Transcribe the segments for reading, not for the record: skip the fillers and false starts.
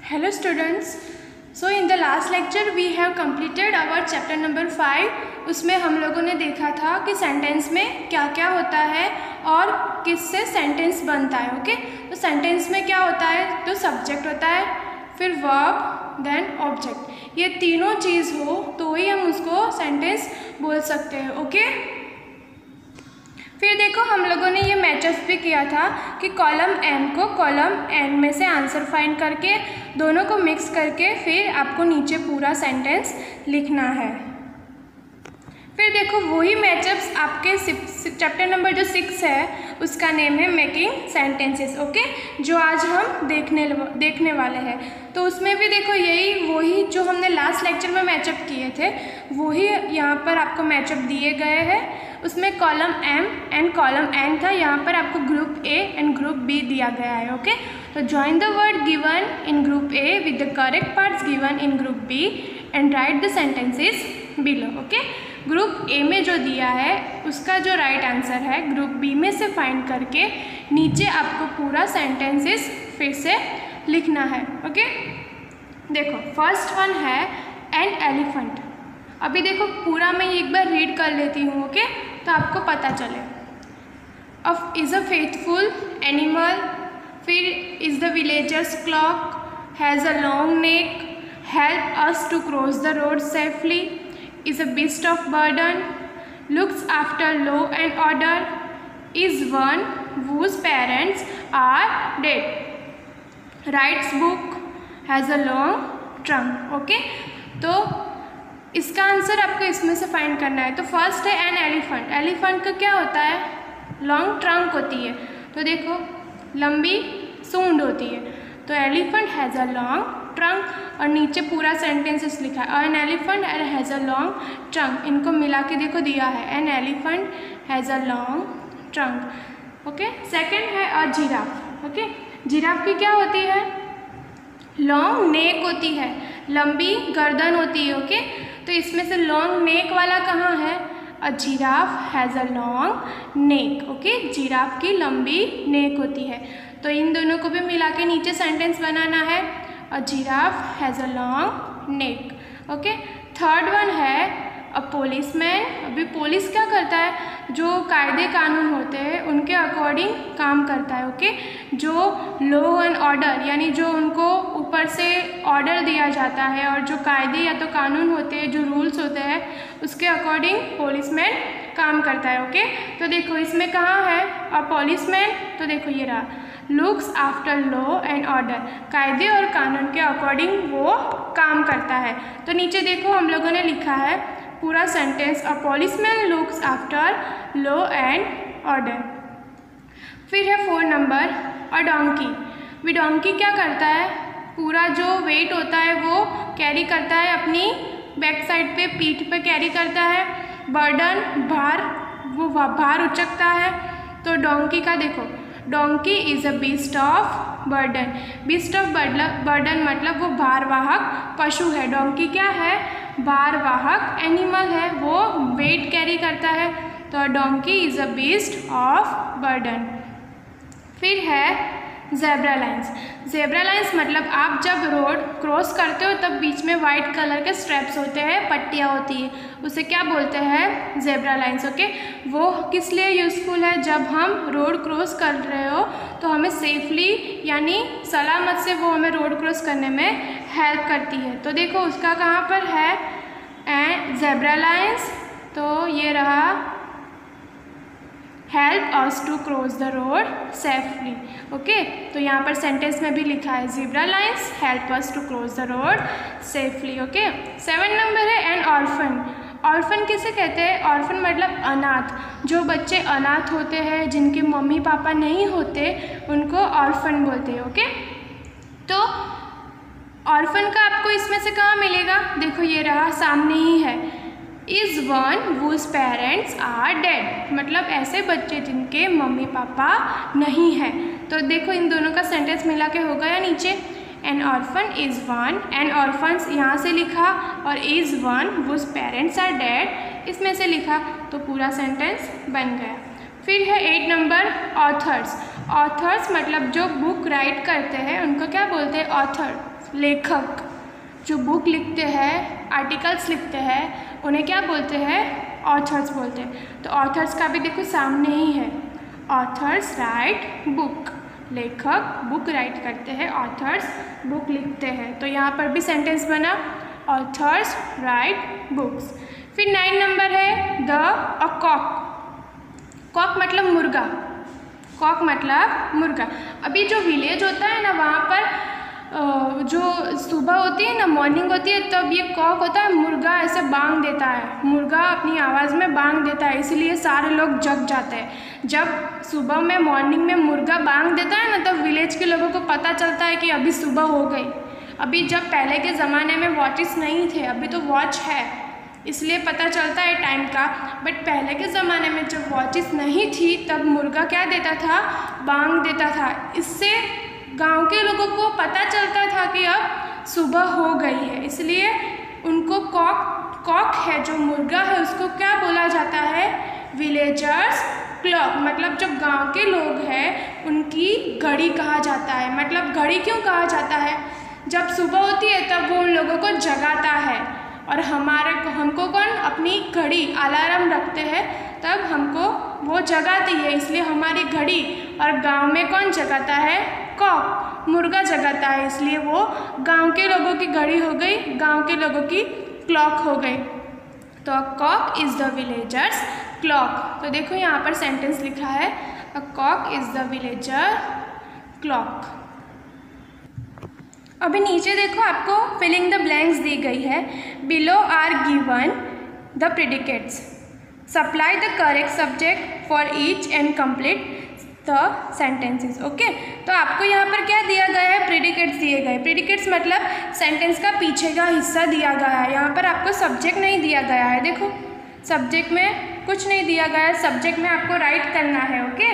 Hello students. So in the last lecture we have completed our chapter number 5. उसमें हम लोगों ने देखा था कि सेंटेंस में क्या क्या होता है और किससे सेंटेंस बनता है. ओके, तो सेंटेंस में क्या होता है, तो सब्जेक्ट होता है, फिर वर्ब, देन ऑब्जेक्ट. ये तीनों चीज़ हो तो ही हम उसको सेंटेंस बोल सकते हैं. ओके, फिर देखो हम लोगों ने ये मैचअप भी किया था कि कॉलम एम को कॉलम एन में से आंसर फाइंड करके दोनों को मिक्स करके फिर आपको नीचे पूरा सेंटेंस लिखना है. फिर देखो वही मैचअप्स आपके चैप्टर नंबर जो 6 है उसका नेम है मेकिंग सेंटेंसेस. ओके, जो आज हम देखने वाले हैं. तो उसमें भी देखो वही जो हमने लास्ट लेक्चर में मैचअप किए थे वही यहाँ पर आपको मैचअप दिए गए हैं. उसमें column M and column N था, यहाँ पर आपको group A and group B दिया गया है. ओके, तो join the word given in group A with the correct parts given in group B and write the sentences below. Okay, group A में जो दिया है उसका जो राइट आंसर है ग्रुप बी में से फाइंड करके नीचे आपको पूरा सेंटेंसेस फिर से लिखना है. ओके, देखो फर्स्ट वन है एन एलिफेंट. अभी देखो पूरा मैं एक बार रीड कर लेती हूँ. ओके, तो आपको पता चले. अफ इज़ अ फेथफुल एनिमल, फिर is the villagers clock, has a long neck, help us to cross the road safely, is a beast of burden, looks after law and order, is one whose parents are dead, writes book, has a long trunk. Okay, तो इसका answer आपको इसमें से find करना है. तो first है an elephant. Elephant का क्या होता है, लॉन्ग ट्रंक होती है. तो देखो लंबी सूंड होती है. तो elephant has a long trunk और नीचे पूरा सेंटेंसेस लिखा है. An elephant has a long trunk, इनको मिला के देखो दिया है an elephant has a long trunk. Okay, second है अ जिराफ. ओके, जिराफ की क्या होती है, लॉन्ग नेक होती है, लंबी गर्दन होती है. ओके, तो इसमें से लॉन्ग नेक वाला कहाँ है, a giraffe has a long neck. Okay, giraffe की लंबी नेक होती है. तो इन दोनों को भी मिला के नीचे सेंटेंस बनाना है, a giraffe has a long neck. Okay, third one है अ पुलिसमैन. अभी पुलिस क्या करता है, जो कायदे कानून होते हैं उनके अकॉर्डिंग काम करता है. ओके, जो लॉ एंड ऑर्डर यानी जो उनको ऊपर से ऑर्डर दिया जाता है और जो कायदे या तो कानून होते हैं, जो रूल्स होते हैं उसके अकॉर्डिंग पुलिसमैन काम करता है. ओके, तो देखो इसमें कहाँ है अ पुलिसमैन, तो देखो ये रहा, looks after law and order, कायदे और कानून के अकॉर्डिंग वो काम करता है. तो नीचे देखो हम लोगों ने लिखा है पूरा sentence, a policeman looks after law and order. फिर है 4 number a donkey. We donkey क्या करता है, पूरा जो वेट होता है वो कैरी करता है, अपनी बैक साइड पे पीठ पे कैरी करता है. बर्डन भार, वो भार उचकता है. तो डोंकी का देखो, donkey is a beast of burden. Beast of burden मतलब वो भारवाहक पशु है. डोंकी क्या है, भारवाहक एनिमल है, वो वेट कैरी करता है. तो donkey is a beast of burden. फिर है ज़ेब्रा लाइन्स. ज़ेब्रा लाइन्स मतलब आप जब रोड क्रॉस करते हो तब बीच में वाइट कलर के स्ट्रैप्स होते हैं, पट्टियाँ होती है, उसे क्या बोलते हैं, ज़ेब्रा लाइन्स. ओके, वो किस लिए यूज़फुल है, जब हम रोड क्रॉस कर रहे हो तो हमें सेफली यानी सलामत से वो हमें रोड क्रॉस करने में हेल्प करती है. तो देखो उसका कहाँ पर है ज़ेब्रा लाइन्स, तो ये रहा help us to cross the road safely. Okay, तो यहाँ पर सेंटेंस में भी लिखा है zebra lines help us to cross the road safely. Okay, 7 number है एन ऑर्फन. ऑर्फन किसे कहते हैं, ऑर्फन मतलब अनाथ. जो बच्चे अनाथ होते हैं, जिनके मम्मी पापा नहीं होते, उनको ऑर्फन बोलते हैं. ओके, तो ऑर्फन का आपको इसमें से कहाँ मिलेगा, देखो ये रहा सामने ही है, is one whose parents are dead, मतलब ऐसे बच्चे जिनके मम्मी पापा नहीं हैं. तो देखो इन दोनों का सेंटेंस मिला के हो गया नीचे, an orphan is one, an orphans यहाँ से लिखा और is one whose parents are dead इसमें से लिखा, तो पूरा सेंटेंस बन गया. फिर है 8 नंबर ऑथर्स. ऑथर्स मतलब जो बुक राइट करते हैं उनको क्या बोलते हैं, ऑथर. लेखक जो बुक लिखते हैं, आर्टिकल्स लिखते हैं, उन्हें क्या बोलते हैं? ऑथर्स बोलते हैं। तो ऑथर्स का भी देखो सामने ही है, ऑथर्स राइट बुक, लेखक बुक राइट करते हैं, ऑथर्स बुक लिखते हैं। तो यहाँ पर भी सेंटेंस बना, ऑथर्स राइट बुक्स। फिर 9 नंबर है अ कॉक। कॉक मतलब मुर्गा, कॉक मतलब मुर्गा। अभी जो विलेज होता है ना, वहाँ पर जो सुबह होती है ना, मॉर्निंग होती है, तब ये कॉक होता है, मुर्गा ऐसे बांग देता है, मुर्गा अपनी आवाज़ में बांग देता है, इसीलिए सारे लोग जग जाते हैं। जब सुबह में मॉर्निंग में मुर्गा बांग देता है ना, तब विलेज के लोगों को पता चलता है कि अभी सुबह हो गई। अभी जब पहले के ज़माने में वॉचेस नहीं थे, अभी तो वॉच है, इसलिए पता चलता है टाइम का। बट पहले के ज़माने में जब वॉचेस नहीं थी, तब मुर्गा क्या देता था? बांग देता था। इससे गांव के लोगों को पता चलता था कि अब सुबह हो गई है, इसलिए उनको कॉक है जो मुर्गा है, उसको क्या बोला जाता है? Villagers clock. मतलब जो गांव के लोग हैं उनकी घड़ी कहा जाता है। मतलब घड़ी क्यों कहा जाता है? जब सुबह होती है तब वो उन लोगों को जगाता है, और हमको कौन? अपनी घड़ी अलार्म रखते हैं, तब हमको वो जगाती है, इसलिए हमारी घड़ी। और गांव में कौन जगाता है? कॉक, मुर्गा जगाता है, इसलिए वो गांव के लोगों की घड़ी हो गई, गांव के लोगों की क्लॉक हो गई। तो cock is the villagers clock. तो देखो यहाँ पर सेंटेंस लिखा है, a cock is the villager clock. अभी नीचे देखो आपको फिलिंग द ब्लैंक्स दी गई है। Below are given the predicates, supply the correct subject for each and complete the sentences. Okay, तो आपको यहाँ पर क्या दिया गया है? प्रेडिकेट्स दिए गए। प्रेडिकेट्स मतलब सेंटेंस का पीछे का हिस्सा दिया गया है। यहाँ पर आपको सब्जेक्ट नहीं दिया गया है, देखो सब्जेक्ट में कुछ नहीं दिया गया है, सब्जेक्ट में आपको राइट करना है। ओके,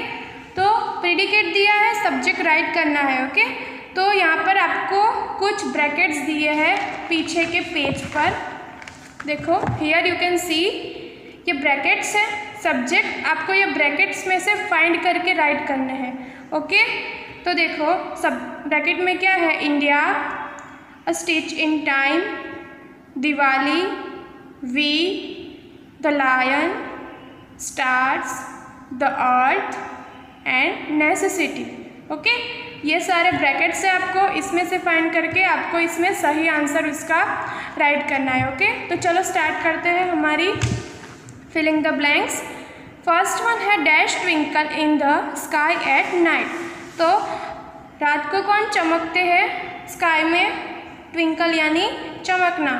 तो प्रेडिकेट दिया है, सब्जेक्ट राइट करना है। ओके, तो यहाँ पर आपको कुछ ब्रैकेट्स दिए हैं पीछे के पेज पर, देखो हियर यू कैन सी, ये ब्रैकेट्स है। सब्जेक्ट आपको ये ब्रैकेट्स में से फाइंड करके राइट करने हैं। ओके, तो देखो सब ब्रैकेट में क्या है? India, a stitch in time, Diwali, we, the lion, stars, the earth and necessity. Okay, ये सारे ब्रैकेट्स है, आपको इसमें से फाइंड करके आपको इसमें सही आंसर उसका राइट करना है। ओके, तो चलो स्टार्ट करते हैं हमारी filling the blanks. First one है dash twinkle in the sky at night. तो रात को कौन चमकते हैं स्काई में? ट्विंकल यानी चमकना,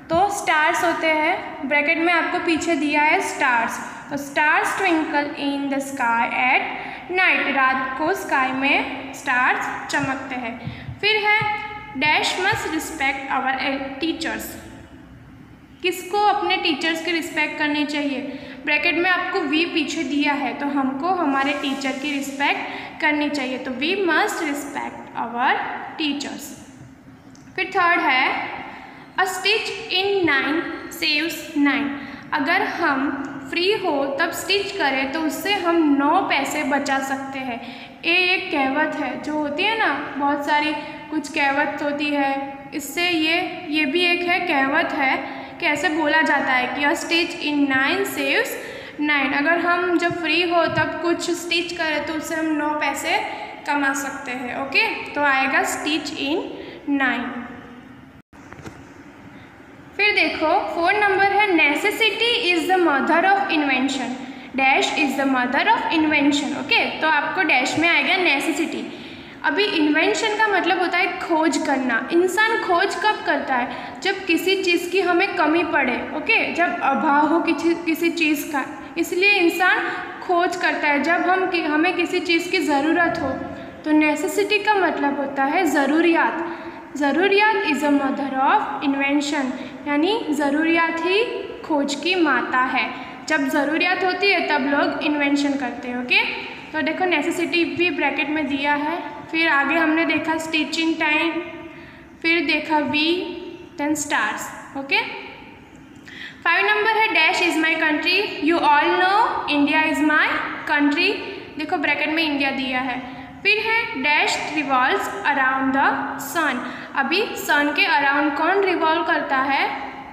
तो स्टार्स होते हैं। ब्रैकेट में आपको पीछे दिया है स्टार्स, तो stars twinkle in the sky at night, रात को स्काई में स्टार्स चमकते हैं। फिर है dash must respect our teachers, किसको? अपने टीचर्स की रिस्पेक्ट करनी चाहिए। ब्रैकेट में आपको वी पीछे दिया है, तो हमको हमारे टीचर की रिस्पेक्ट करनी चाहिए, तो we must respect our teachers. फिर थर्ड है अ स्टिच इन 9 सेव्स 9, अगर हम फ्री हो तब स्टिच करें तो उससे हम 9 पैसे बचा सकते हैं। ये एक कहावत है जो होती है ना, बहुत सारी कुछ कहावत होती है, इससे ये भी एक है कहावत है कि ऐसे बोला जाता है कि अ स्टिच इन 9 सेव्स 9, अगर हम जब फ्री हो तब कुछ स्टिच करें तो उससे हम 9 पैसे कमा सकते हैं। ओके, तो आएगा स्टिच इन 9। फिर देखो 4 नंबर है necessity is the mother of invention, dash is the mother of invention. Okay, तो आपको डैश में आएगा नेसेसिटी। अभी इन्वेंशन का मतलब होता है खोज करना। इंसान खोज कब करता है? जब किसी चीज़ की हमें कमी पड़े। ओके, जब अभाव हो किसी चीज़ का, इसलिए इंसान खोज करता है जब हमें किसी चीज़ की ज़रूरत हो। तो नेसेसिटी का मतलब होता है ज़रूरियात। ज़रूरियात is a mother of invention, यानी ज़रूरियात ही खोज की माता है। जब ज़रूरियात होती है तब लोग इन्वेंशन करते हैं। ओके, तो देखो नेसेसिटी भी ब्रैकेट में दिया है। फिर आगे हमने देखा स्टिच इन टाइम, फिर देखा we, then stars. Okay, 5 number है dash is my country, you all know India is my country. देखो ब्रैकेट में इंडिया दिया है, फिर है dash revolves around the sun. अभी सन के अराउंड कौन रिवॉल्व करता है?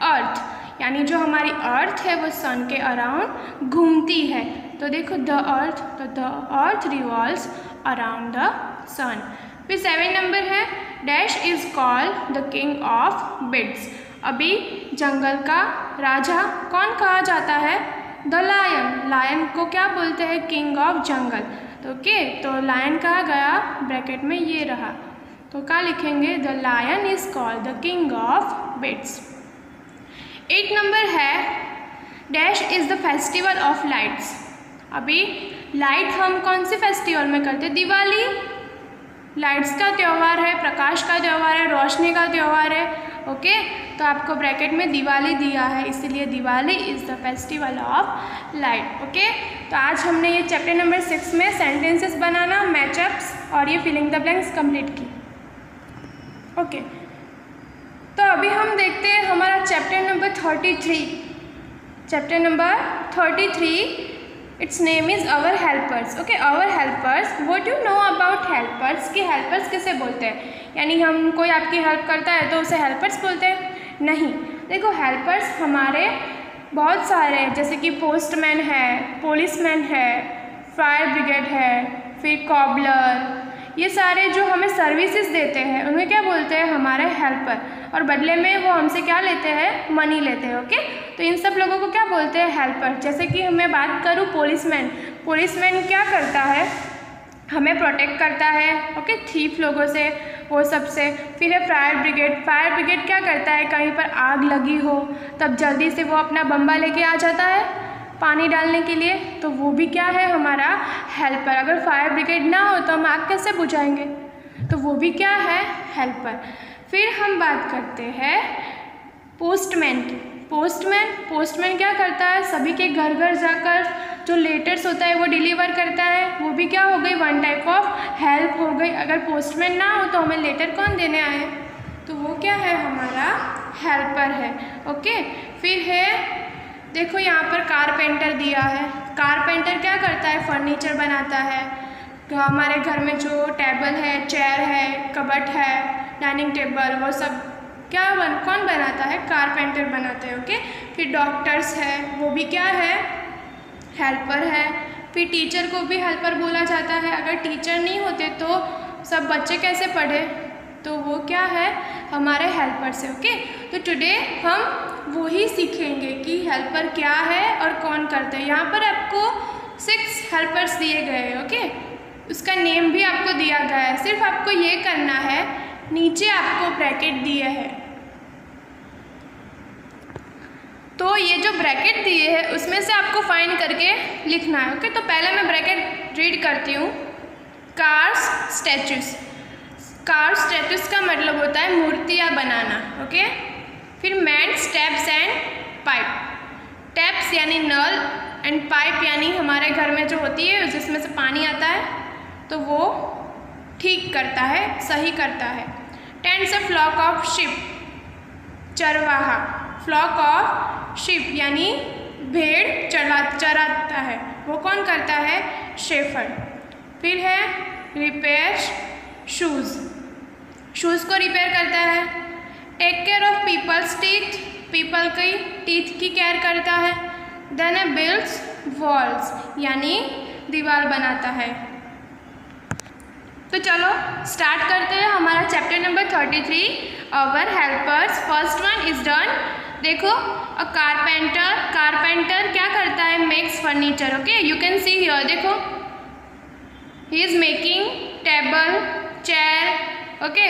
अर्थ, यानी जो हमारी अर्थ है वो सन के अराउंड घूमती है। तो देखो द अर्थ, तो the earth revolves around the sun. फिर 7 नंबर है dash is called the king of beasts. अभी जंगल का राजा कौन कहा जाता है? The lion. लायन को क्या बोलते हैं? किंग ऑफ जंगल। तो ओके, तो लायन कहा गया, ब्रैकेट में ये रहा, तो क्या लिखेंगे? The lion is called the king of beasts. 8 number है dash is the festival of lights. अभी लाइट हम कौन से फेस्टिवल में करते हैं? दिवाली लाइट्स का त्यौहार है, प्रकाश का त्यौहार है, रोशनी का त्यौहार है। ओके, तो आपको ब्रैकेट में दिवाली दिया है, इसलिए Diwali is the festival of light. Okay, तो आज हमने ये चैप्टर नंबर 6 में सेंटेंसेस बनाना, मैचअप्स और ये फिलिंग द ब्लैंक्स कंप्लीट की। ओके, तो अभी हम देखते हैं हमारा chapter number 33। Chapter number 33, it's name is our helpers. Okay, our helpers, what you know about helpers, कि हेल्पर्स किसे बोलते हैं? यानी हम कोई आपकी हेल्प करता है तो उसे हेल्पर्स बोलते हैं? नहीं, देखो हेल्पर्स हमारे बहुत सारे हैं, जैसे कि पोस्टमैन है, पुलिसमैन है, फायर ब्रिगेड है, फिर कॉबलर, ये सारे जो हमें सर्विसेज देते हैं उन्हें क्या बोलते हैं? हमारे हेल्पर। और बदले में वो हमसे क्या लेते हैं? मनी लेते हैं। ओके, तो इन सब लोगों को क्या बोलते हैं? हेल्पर। जैसे कि मैं बात करूँ पुलिसमैन, पुलिसमैन क्या करता है? हमें प्रोटेक्ट करता है, ओके, थीफ लोगों से, वो सब से। फिर है फायर ब्रिगेड, फायर ब्रिगेड क्या करता है? कहीं पर आग लगी हो तब जल्दी से वो अपना बम्बा लेके आ जाता है पानी डालने के लिए, तो वो भी क्या है? हमारा हेल्पर। अगर फायर ब्रिगेड ना हो तो हम आग कैसे बुझाएंगे? तो वो भी क्या है? हेल्पर। फिर हम बात करते हैं पोस्टमैन की। पोस्टमैन क्या करता है? सभी के घर घर जाकर जो लेटर्स होता है वो डिलीवर करता है, वो भी क्या हो गई? वन टाइप ऑफ हेल्प हो गई। अगर पोस्टमैन ना हो तो हमें लेटर कौन देने आए? तो वो क्या है? हमारा हेल्पर है। ओके, फिर है देखो यहाँ पर कारपेंटर दिया है। कारपेंटर क्या करता है? फर्नीचर बनाता है। हमारे घर में जो टेबल है, चेयर है, कबर्ड है, डाइनिंग टेबल, वो सब कौन बनाता है? कारपेंटर बनाते हैं। ओके, फिर डॉक्टर्स है, वो भी क्या है? हेल्पर है। फिर टीचर को भी हेल्पर बोला जाता है। अगर टीचर नहीं होते तो सब बच्चे कैसे पढ़े? तो वो क्या है? हमारे हेल्पर से। ओके, तो टुडे हम वही सीखेंगे कि हेल्पर क्या है और कौन करते हैं। यहाँ पर आपको 6 हेल्पर्स दिए गए हैं। ओके, उसका नेम भी आपको दिया गया है, सिर्फ आपको ये करना है, नीचे आपको ब्रैकेट दिए हैं, तो ये जो ब्रैकेट दिए हैं उसमें से आपको फाइंड करके लिखना है। ओके, तो पहले मैं ब्रैकेट रीड करती हूँ। कार्स स्टैचूज, कार्स स्टैचूज का मतलब होता है मूर्तियाँ बनाना। ओके, फिर mats, taps and pipe. Taps यानी नल एंड पाइप यानी हमारे घर में जो होती है जिसमें से पानी आता है, तो वो ठीक करता है, सही करता है। Tends a flock of sheep, चरवाहा। फ्लॉक ऑफ शिप यानी भेड़ चराता है, वो कौन करता है? शेफर्ड। फिर है रिपेयर शूज़, शूज़ को रिपेयर करता है। Take care of people's teeth, people की टीथ की केयर करता है। देन ए बिल्ड्स वॉल्स यानी दीवार बनाता है। तो चलो स्टार्ट करते हैं हमारा chapter number 33, our helpers. First one is done. देखो, अ कारपेंटर, कारपेंटर क्या करता है? Makes furniture. Okay, you can see here, देखो he is making table, chair. Okay,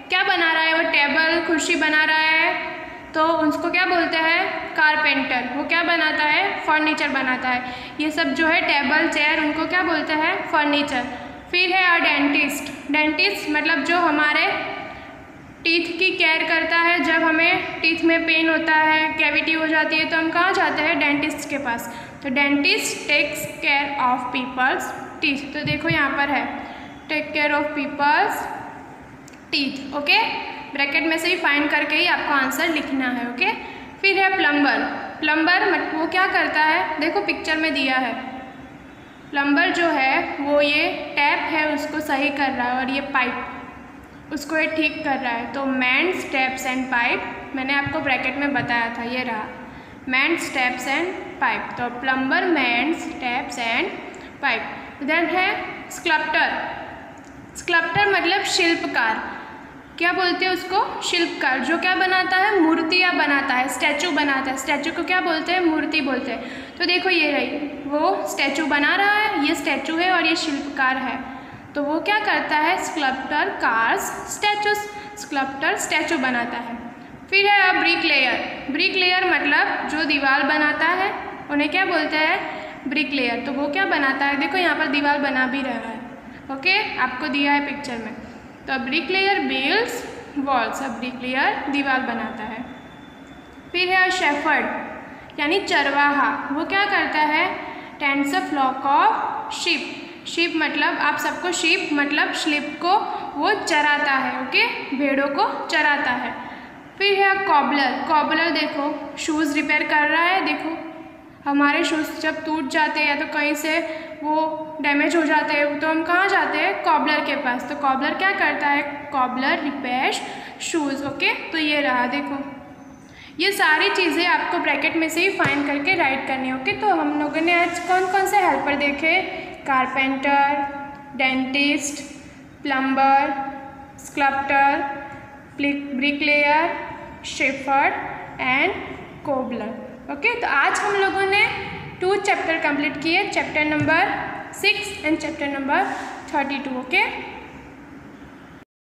क्या बना रहा है वो? टेबल, कुर्सी बना रहा है, तो उसको क्या बोलते हैं? कारपेंटर। वो क्या बनाता है? फर्नीचर बनाता है। ये सब जो है टेबल, चेयर, उनको क्या बोलते हैं? फर्नीचर। फिर है अ डेंटिस्ट, डेंटिस्ट मतलब जो हमारे टीथ की केयर करता है। जब हमें टीथ में पेन होता है, कैविटी हो जाती है, तो हम कहाँ जाते हैं? डेंटिस्ट के पास। तो dentist takes care of people's teeth. तो देखो यहाँ पर है take care of people's teeth. Okay, bracket में से ही फाइंड करके ही आपको आंसर लिखना है। ओके, फिर है प्लम्बर, प्लम्बर वो क्या करता है? देखो पिक्चर में दिया है, प्लम्बर जो है वो ये टैप है उसको सही कर रहा है और ये पाइप उसको ये ठीक कर रहा है। तो मेंस टैप्स एंड पाइप मैंने आपको ब्रैकेट में बताया था, ये रहा मेंस टैप्स एंड पाइप। तो plumber mends taps and pipe. इधर है स्कल्पटर। स्कल्पटर मतलब शिल्पकार, क्या बोलते हैं उसको, शिल्पकार, जो क्या बनाता है, मूर्तियाँ बनाता है, स्टैचू बनाता है। स्टैचू को क्या बोलते हैं, मूर्ति बोलते हैं। तो देखो ये रही, वो स्टैचू बना रहा है, ये स्टैचू है और ये शिल्पकार है। तो वो क्या करता है, sculptor cars statues, sculptor statue बनाता है। फिर है ब्रिक लेयर। ब्रिक लेयर मतलब जो दीवार बनाता है उन्हें क्या बोलते हैं, ब्रिक लेयर। तो वो क्या बनाता है, देखो यहाँ पर दीवार बना भी रहा है, ओके, आपको दिया है पिक्चर में। तो ब्रिक लेयर बिल्ड्स वॉल्स, अब ब्रिक लेयर दीवार बनाता है। फिर है शेफर्ड यानी चरवाहा, वो क्या करता है, tends a flock of sheep. Sheep मतलब आप सबको शीप मतलब स्लीप को वो चराता है, ओके, भेड़ों को चराता है। फिर है कॉबलर। कॉबलर देखो शूज़ रिपेयर कर रहा है। देखो हमारे शूज़ जब टूट जाते हैं या तो कहीं से वो डैमेज हो जाते हैं तो हम कहाँ जाते हैं, कॉबलर के पास। तो कॉबलर क्या करता है, कॉबलर रिपेयर्स शूज़, ओके। तो ये रहा, देखो ये सारी चीज़ें आपको ब्रैकेट में से ही फाइंड करके राइट करनी है, ओके। तो हम लोगों ने आज कौन कौन से हेल्पर देखे, carpenter, dentist, plumber, sculptor, brick layer, shepherd and cobbler, okay. तो आज हम लोगों ने 2 चैप्टर कंप्लीट किए, chapter number 6 and chapter number 32, okay.